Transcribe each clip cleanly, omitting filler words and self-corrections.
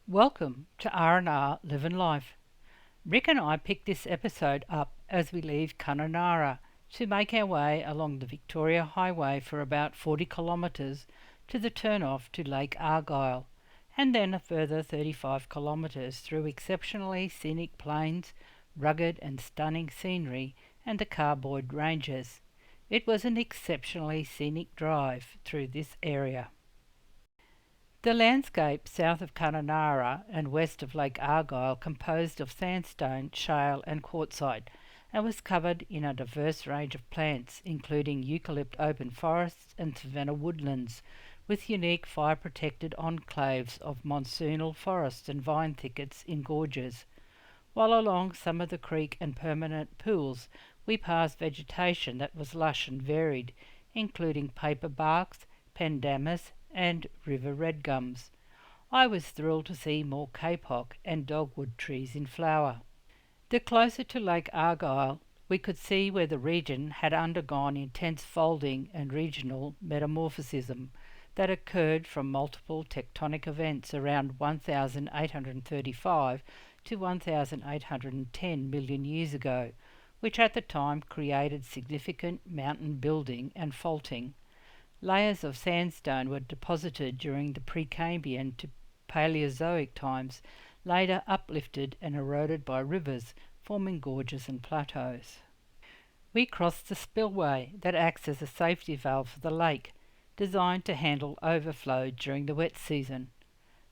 Welcome to R&R Living Life. Rick and I picked this episode up as we leave Kununurra to make our way along the Victoria Highway for about 40 kilometres to the turn-off to Lake Argyle, and then a further 35 kilometres through exceptionally scenic plains, rugged and stunning scenery, and the Carbide Ranges. It was an exceptionally scenic drive through this area. The landscape south of Kununurra and west of Lake Argyle composed of sandstone, shale and quartzite, and was covered in a diverse range of plants, including eucalypt open forests and savanna woodlands, with unique fire-protected enclaves of monsoonal forests and vine thickets in gorges, while along some of the creek and permanent pools we passed vegetation that was lush and varied, including paper barks, pandanus, and river red gums. I was thrilled to see more kapok and dogwood trees in flower. The closer to Lake Argyle, we could see where the region had undergone intense folding and regional metamorphism that occurred from multiple tectonic events around 1835 to 1810 million years ago, which at the time created significant mountain building and faulting. Layers of sandstone were deposited during the Precambrian to Paleozoic times, later uplifted and eroded by rivers, forming gorges and plateaus. We crossed the spillway that acts as a safety valve for the lake, designed to handle overflow during the wet season.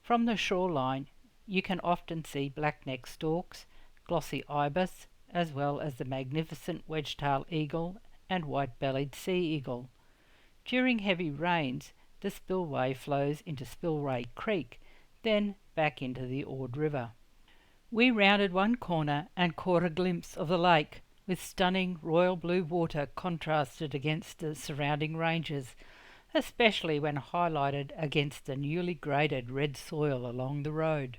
From the shoreline, you can often see blackneck storks, glossy ibis, as well as the magnificent wedge-tailed eagle and white-bellied sea eagle. During heavy rains, the spillway flows into Spillway Creek, then back into the Ord River. We rounded one corner and caught a glimpse of the lake, with stunning royal blue water contrasted against the surrounding ranges, especially when highlighted against the newly graded red soil along the road.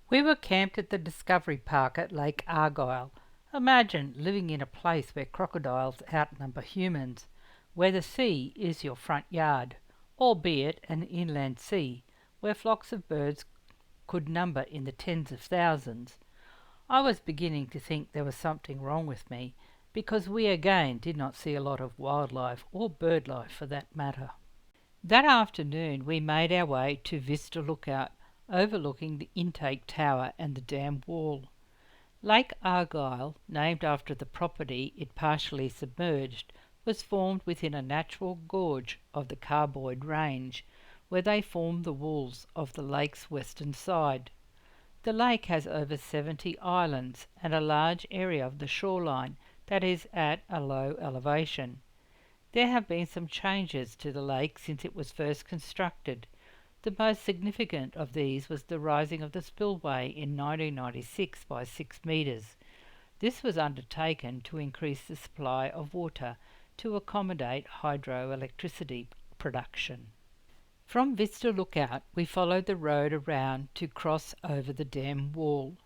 We were camped at the Discovery Park at Lake Argyle. Imagine living in a place where crocodiles outnumber humans, where the sea is your front yard, albeit an inland sea, where flocks of birds could number in the tens of thousands. I was beginning to think there was something wrong with me, because we again did not see a lot of wildlife, or bird life for that matter. That afternoon we made our way to Vista Lookout, overlooking the intake tower and the dam wall. Lake Argyle, named after the property it partially submerged, was formed within a natural gorge of the Carbide Range, where they form the walls of the lake's western side. The lake has over 70 islands and a large area of the shoreline that is at a low elevation. There have been some changes to the lake since it was first constructed. The most significant of these was the rising of the spillway in 1996 by 6 metres. This was undertaken to increase the supply of water to accommodate hydroelectricity production. From Vista Lookout, we followed the road around to cross over the dam wall.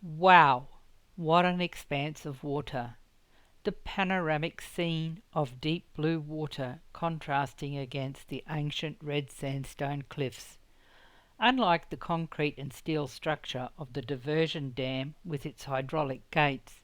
Wow! What an expanse of water! The panoramic scene of deep blue water contrasting against the ancient red sandstone cliffs. Unlike the concrete and steel structure of the diversion dam with its hydraulic gates,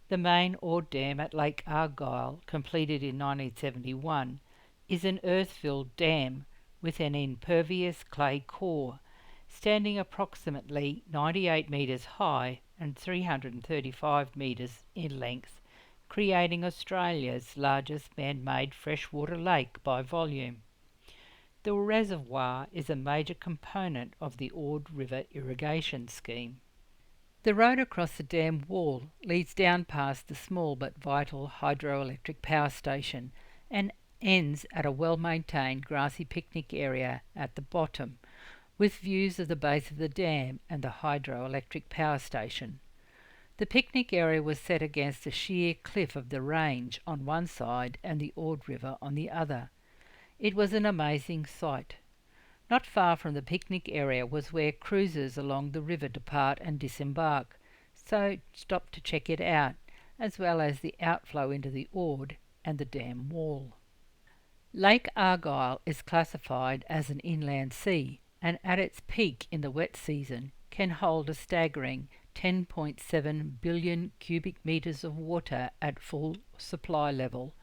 the main ore dam at Lake Argyle, completed in 1971, is an earth-filled dam with an impervious clay core, standing approximately 98 metres high and 335 metres in length, creating Australia's largest man-made freshwater lake by volume. The reservoir is a major component of the Ord River irrigation scheme. The road across the dam wall leads down past the small but vital hydroelectric power station and ends at a well-maintained grassy picnic area at the bottom, with views of the base of the dam and the hydroelectric power station. The picnic area was set against the sheer cliff of the range on one side and the Ord River on the other. It was an amazing sight. Not far from the picnic area was where cruisers along the river depart and disembark, so stopped to check it out, as well as the outflow into the Ord and the dam wall. Lake Argyle is classified as an inland sea, and at its peak in the wet season can hold a staggering 10.7 billion cubic metres of water at full supply level,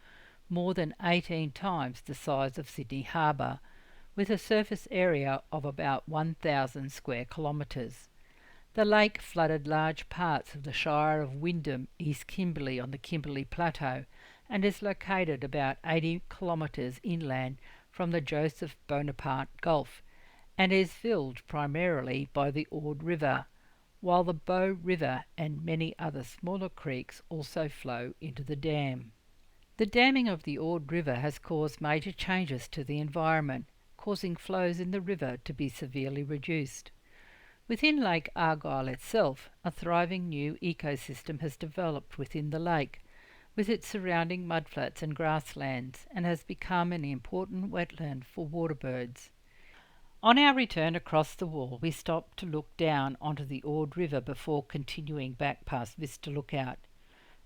more than 18 times the size of Sydney Harbour, with a surface area of about 1,000 square kilometres. The lake flooded large parts of the Shire of Wyndham, East Kimberley on the Kimberley Plateau, and is located about 80 kilometres inland from the Joseph Bonaparte Gulf, and is filled primarily by the Ord River, while the Bow River and many other smaller creeks also flow into the dam. The damming of the Ord River has caused major changes to the environment, causing flows in the river to be severely reduced. Within Lake Argyle itself, a thriving new ecosystem has developed within the lake, with its surrounding mudflats and grasslands, and has become an important wetland for waterbirds. On our return across the wall, we stopped to look down onto the Ord River before continuing back past Vista Lookout.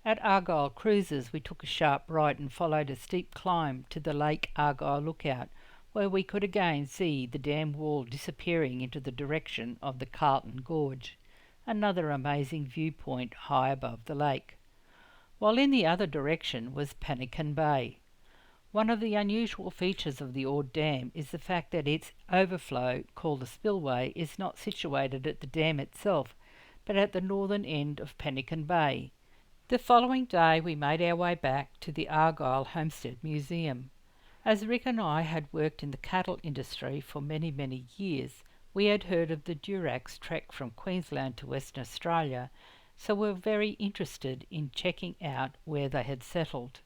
At Argyle Cruises, we took a sharp right and followed a steep climb to the Lake Argyle Lookout, where we could again see the dam wall disappearing into the direction of the Carlton Gorge, another amazing viewpoint high above the lake. While in the other direction was Panican Bay. One of the unusual features of the Ord Dam is the fact that its overflow, called the spillway, is not situated at the dam itself, but at the northern end of Panican Bay. The following day we made our way back to the Argyle Homestead Museum. As Rick and I had worked in the cattle industry for many, many years, we had heard of the Durack's trek from Queensland to Western Australia, so we were very interested in checking out where they had settled.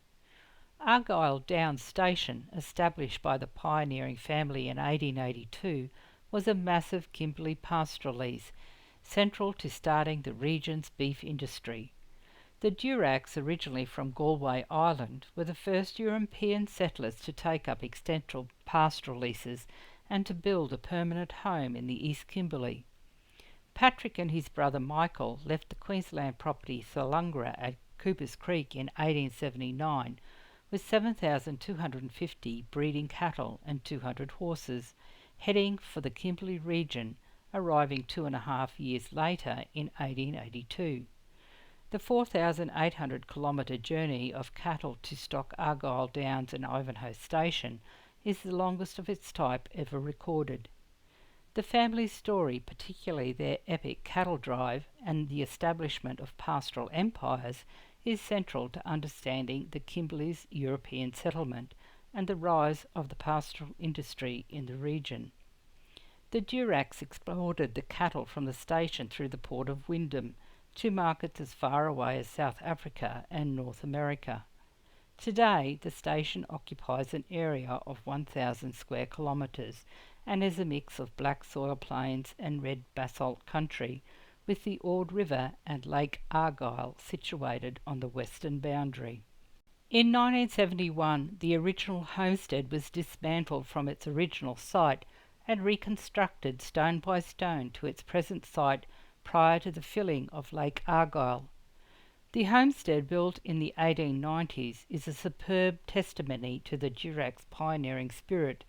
Argyle Downs Station, established by the pioneering family in 1882, was a massive Kimberley pastoral lease, central to starting the region's beef industry. The Duracks, originally from Galway Island, were the first European settlers to take up extensive pastoral leases and to build a permanent home in the East Kimberley. Patrick and his brother Michael left the Queensland property Thulungra at Coopers Creek in 1879 with 7,250 breeding cattle and 200 horses, heading for the Kimberley region, arriving 2.5 years later in 1882. The 4,800 kilometre journey of cattle to stock Argyle Downs and Ivanhoe Station is the longest of its type ever recorded. The family's story, particularly their epic cattle drive and the establishment of pastoral empires, is central to understanding the Kimberley's European settlement and the rise of the pastoral industry in the region. The Duracks exported the cattle from the station through the port of Wyndham to markets as far away as South Africa and North America. Today, the station occupies an area of 1,000 square kilometres and is a mix of black soil plains and red basalt country, with the Ord River and Lake Argyle situated on the western boundary. In 1971, the original homestead was dismantled from its original site and reconstructed stone by stone to its present site prior to the filling of Lake Argyle. The homestead, built in the 1890s, is a superb testimony to the Duracks' pioneering spirit,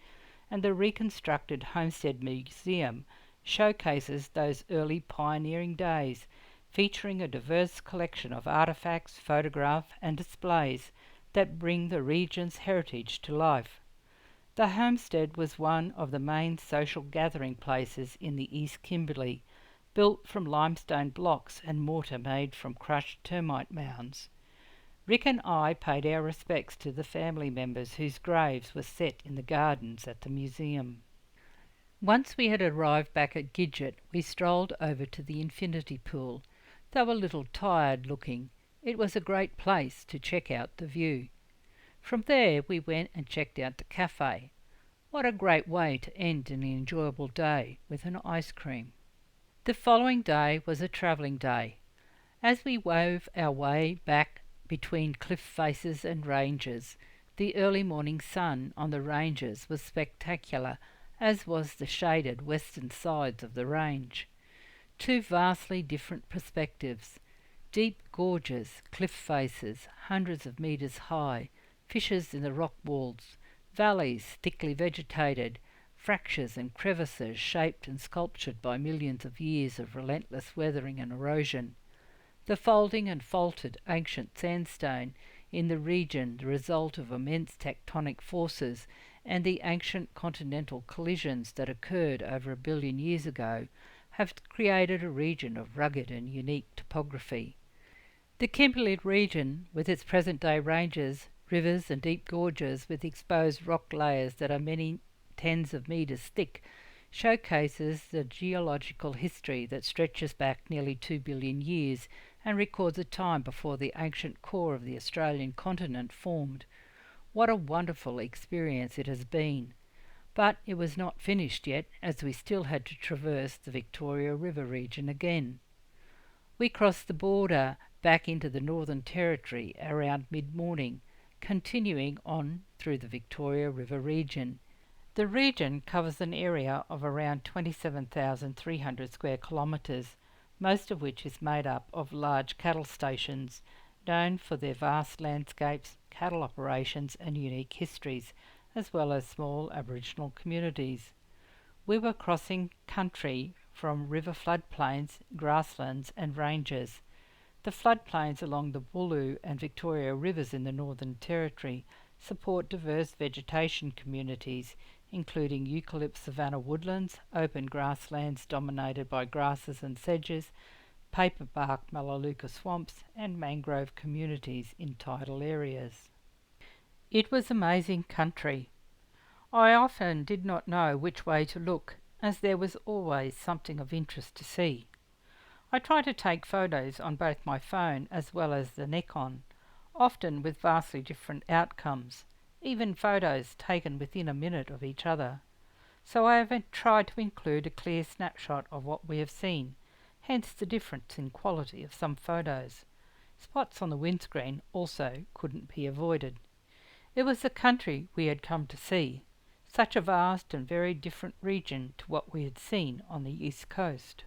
and the reconstructed Homestead Museum showcases those early pioneering days, featuring a diverse collection of artefacts, photographs and displays that bring the region's heritage to life. The homestead was one of the main social gathering places in the East Kimberley, built from limestone blocks and mortar made from crushed termite mounds. Rick and I paid our respects to the family members whose graves were set in the gardens at the museum. Once we had arrived back at Gidget, we strolled over to the infinity pool. Though a little tired looking, it was a great place to check out the view. From there we went and checked out the cafe. What a great way to end an enjoyable day with an ice cream. The following day was a travelling day. As we wove our way back between cliff faces and ranges, the early morning sun on the ranges was spectacular, as was the shaded western sides of the range. Two vastly different perspectives: deep gorges, cliff faces, hundreds of metres high, fissures in the rock walls, valleys thickly vegetated, fractures and crevices shaped and sculptured by millions of years of relentless weathering and erosion. The folding and faulted ancient sandstone in the region, the result of immense tectonic forces and the ancient continental collisions that occurred over 1 billion years ago, have created a region of rugged and unique topography. The Kimberley region, with its present-day ranges, rivers and deep gorges with exposed rock layers that are many tens of metres thick, showcases the geological history that stretches back nearly 2 billion years and records a time before the ancient core of the Australian continent formed. What a wonderful experience it has been. But it was not finished yet, as we still had to traverse the Victoria River region again. We crossed the border back into the Northern Territory around mid-morning, continuing on through the Victoria River region. The region covers an area of around 27,300 square kilometres, most of which is made up of large cattle stations, known for their vast landscapes, cattle operations and unique histories, as well as small Aboriginal communities. We were crossing country from river floodplains, grasslands and ranges. The floodplains along the Wooloo and Victoria rivers in the Northern Territory support diverse vegetation communities, including eucalypt savanna woodlands, open grasslands dominated by grasses and sedges, paperbark melaleuca swamps, and mangrove communities in tidal areas. It was amazing country. I often did not know which way to look, as there was always something of interest to see. I try to take photos on both my phone as well as the Nikon, often with vastly different outcomes, even photos taken within a minute of each other. So I have tried to include a clear snapshot of what we have seen, hence the difference in quality of some photos. Spots on the windscreen also couldn't be avoided. It was the country we had come to see, such a vast and very different region to what we had seen on the east coast.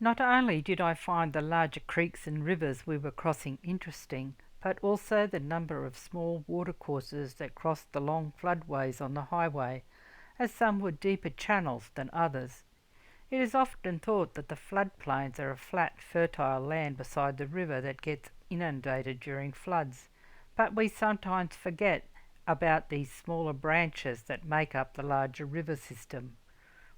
Not only did I find the larger creeks and rivers we were crossing interesting, but also the number of small watercourses that crossed the long floodways on the highway, as some were deeper channels than others. It is often thought that the floodplains are a flat, fertile land beside the river that gets inundated during floods, but we sometimes forget about these smaller branches that make up the larger river system.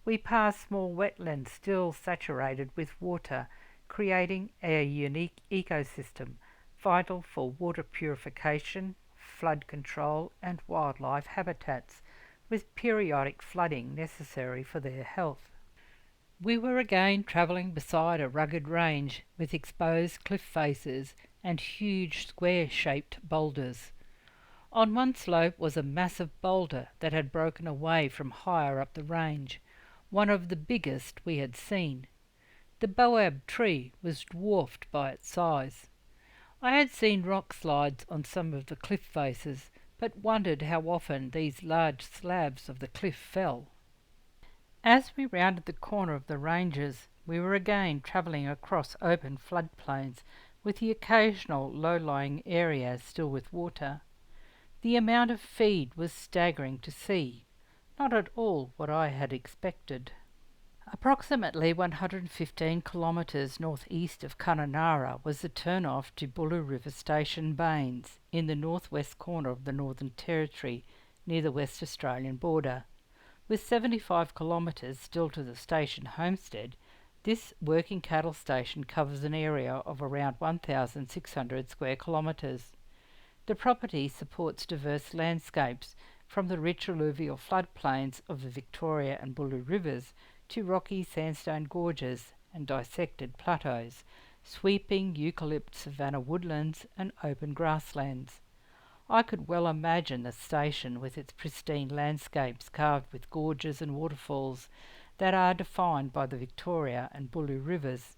We pass small wetlands still saturated with water, creating a unique ecosystem, vital for water purification, flood control and wildlife habitats, with periodic flooding necessary for their health. We were again travelling beside a rugged range with exposed cliff faces and huge square-shaped boulders. On one slope was a massive boulder that had broken away from higher up the range, one of the biggest we had seen. The baobab tree was dwarfed by its size. I had seen rock slides on some of the cliff faces, but wondered how often these large slabs of the cliff fell. As we rounded the corner of the ranges, we were again travelling across open floodplains, with the occasional low-lying area still with water. The amount of feed was staggering to see, not at all what I had expected. Approximately 115 kilometres northeast of Kununurra was the turn-off to Buller River Station Bains, in the northwest corner of the Northern Territory, near the West Australian border. With 75 kilometres still to the station homestead, this working cattle station covers an area of around 1,600 square kilometres. The property supports diverse landscapes, from the rich alluvial floodplains of the Victoria and Buller rivers to rocky sandstone gorges and dissected plateaus, sweeping eucalypt savanna woodlands and open grasslands. I could well imagine the station with its pristine landscapes carved with gorges and waterfalls that are defined by the Victoria and Buller rivers.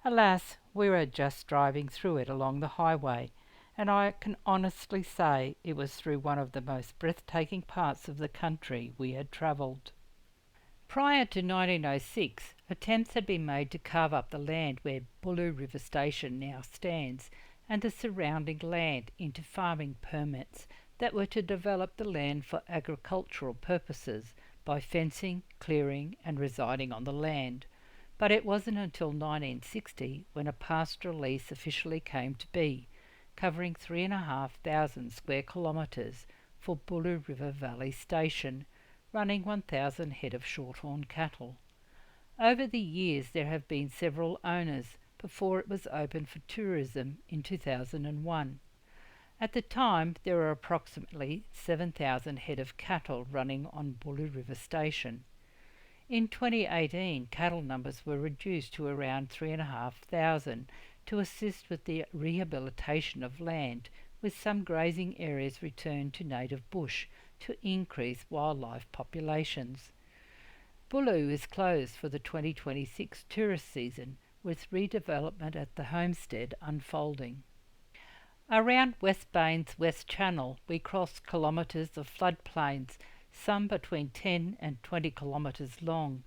Alas, we were just driving through it along the highway, and I can honestly say it was through one of the most breathtaking parts of the country we had travelled. Prior to 1906, attempts had been made to carve up the land where Buller River Station now stands and the surrounding land into farming permits that were to develop the land for agricultural purposes, by fencing, clearing and residing on the land, but it wasn't until 1960 when a pastoral lease officially came to be, covering 3,500 square kilometres for Buller River Valley Station, running 1,000 head of shorthorn cattle. Over the years there have been several owners before it was opened for tourism in 2001. At the time there were approximately 7,000 head of cattle running on Buller River Station. In 2018 cattle numbers were reduced to around 3,500 to assist with the rehabilitation of land, with some grazing areas returned to native bush to increase wildlife populations. Bulu is closed for the 2026 tourist season, with redevelopment at the homestead unfolding. Around West Bain's West Channel we crossed kilometres of floodplains, some between 10 and 20 kilometres long.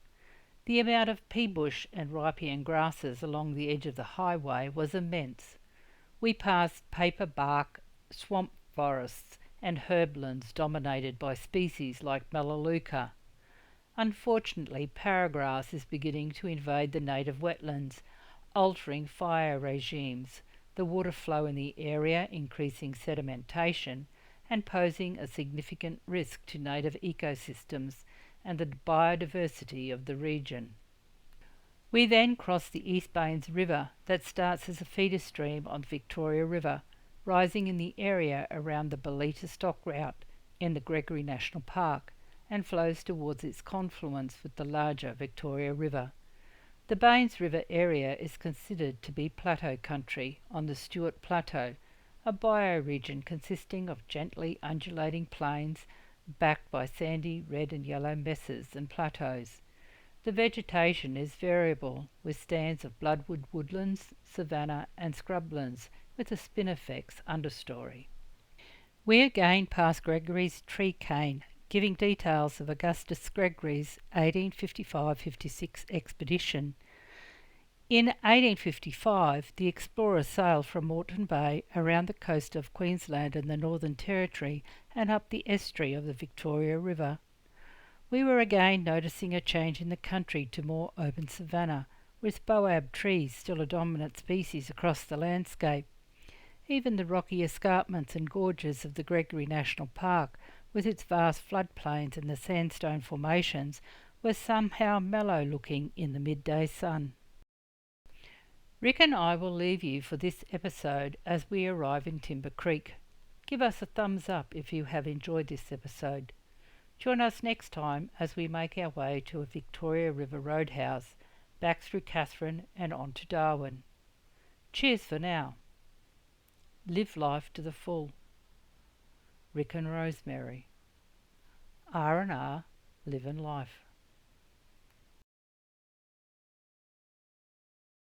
The amount of pea bush and riparian grasses along the edge of the highway was immense. We passed paper bark, swamp forests and herblands dominated by species like melaleuca. Unfortunately, paragrass is beginning to invade the native wetlands, altering fire regimes, the water flow in the area increasing sedimentation and posing a significant risk to native ecosystems and the biodiversity of the region. We then crossed the East Bains River that starts as a feeder stream on the Victoria River, rising in the area around the Belita Stock Route in the Gregory National Park, and flows towards its confluence with the larger Victoria River. The Bains River area is considered to be plateau country on the Stuart Plateau, a bioregion consisting of gently undulating plains backed by sandy red and yellow mesas and plateaus. The vegetation is variable, with stands of bloodwood woodlands, savanna and scrublands, with a spinifex understory. We again passed Gregory's tree cane, giving details of Augustus Gregory's 1855-56 expedition. In 1855, the explorer sailed from Moreton Bay around the coast of Queensland and the Northern Territory and up the estuary of the Victoria River. We were again noticing a change in the country to more open savanna, with boab trees still a dominant species across the landscape. Even the rocky escarpments and gorges of the Gregory National Park, with its vast floodplains and the sandstone formations, were somehow mellow looking in the midday sun. Rick and I will leave you for this episode as we arrive in Timber Creek. Give us a thumbs up if you have enjoyed this episode. Join us next time as we make our way to a Victoria River roadhouse, back through Katherine and on to Darwin. Cheers for now. Live life to the full. Rick and Rosemary. R&R, living life.